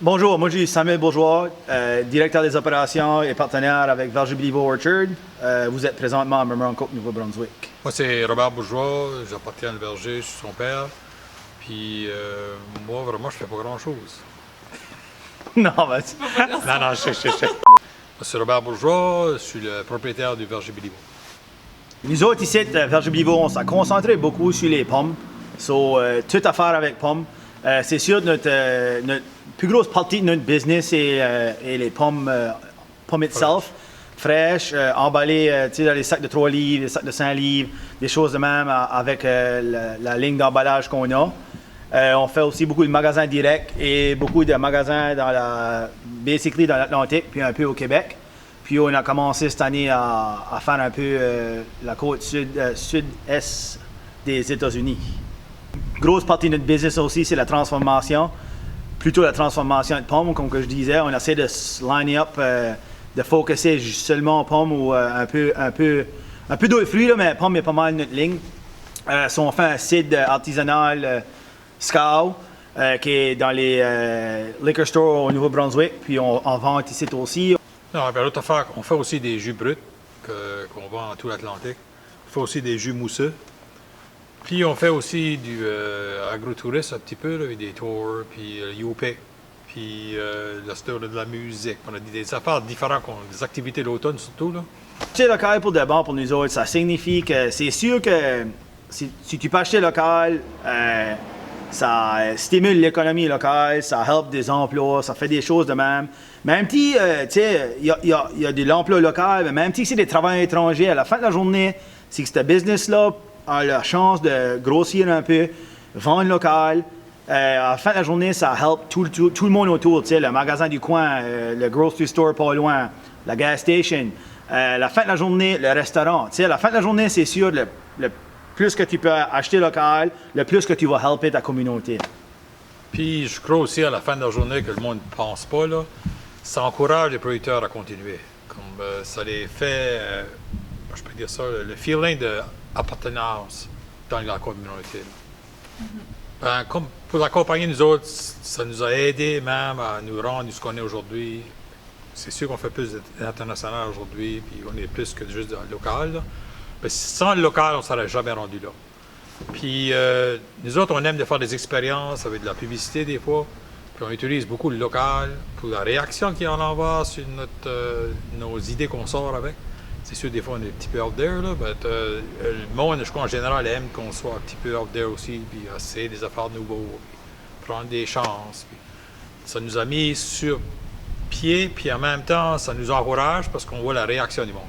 Bonjour, moi je suis Samuel Bourgeois, directeur des opérations et partenaire avec Verger Béliveau Orchard. Vous êtes présentement à Murmuron-Côte, Nouveau-Brunswick. Moi, c'est Robert Bourgeois, j'appartiens à le verger, je suis son père. Puis moi, vraiment, je fais pas grand-chose. Non, vas-y. Non, je sais. Moi, c'est Robert Bourgeois, je suis le propriétaire du verger Béliveau. Nous autres ici, Verger Béliveau, on s'est concentré beaucoup sur les pommes. Toute affaire avec pommes. C'est sûr, notre plus grosse partie de notre business est les pommes, pommes itself, fraîches, emballées dans les sacs de 3 livres, des sacs de 5 livres, des choses de même avec la ligne d'emballage qu'on a. On fait aussi beaucoup de magasins directs et beaucoup de magasins basically dans l'Atlantique, puis un peu au Québec. Puis on a commencé cette année à faire un peu la côte sud-est des États-Unis. Grosse partie de notre business aussi, c'est la transformation. Plutôt la transformation de pommes, comme que je disais. On essaie de se line up, de focuser seulement aux pommes ou un peu d'autres fruits, là, mais pommes est pas mal notre ligne. On fait un cidre artisanal Scow, qui est dans les liquor stores au Nouveau-Brunswick, puis on vend ici aussi. Non, bien, l'autre affaire, on fait aussi des jus bruts qu'on vend dans tout l'Atlantique. On fait aussi des jus mousseux. Puis on fait aussi du agrotourisme un petit peu, là, avec des tours, puis UP, puis le store de la musique. On a des affaires différentes, des activités d'automne surtout. Là. Acheter local pour de bon pour nous autres, ça signifie que c'est sûr que si tu peux acheter local, ça stimule l'économie locale, ça help des emplois, ça fait des choses de même. Même si, tu sais, il y a de l'emploi local, mais même si c'est des travailleurs étrangers, à la fin de la journée, c'est que ce business-là a la chance de grossir un peu, vendre local. À la fin de la journée, ça help tout le monde autour, tu sais, le magasin du coin, le grocery store pas loin, la gas station. À la fin de la journée, le restaurant. Tu sais, à la fin de la journée, c'est sûr, le plus que tu peux acheter local, le plus que tu vas helper ta communauté. Puis je crois aussi à la fin de la journée que le monde ne pense pas, là, ça encourage les producteurs à continuer. Comme ça les fait, je peux dire ça, le feeling d'appartenance dans la communauté. Ben, comme pour la compagnie, nous autres, ça nous a aidé même à nous rendre ce qu'on est aujourd'hui. C'est sûr qu'on fait plus d'international aujourd'hui, puis on est plus que juste local. Là. Mais sans le local, on ne serait jamais rendu là. Puis nous autres, on aime de faire des expériences avec de la publicité des fois. Puis on utilise beaucoup le local pour la réaction qu'il y en a sur nos idées qu'on sort avec. C'est sûr, des fois, on est un petit peu out there, là, mais le monde, je crois, en général, aime qu'on soit un petit peu out there aussi, puis essayer des affaires nouveaux, puis prendre des chances. Puis ça nous a mis sur pied, puis en même temps, ça nous encourage parce qu'on voit la réaction du monde.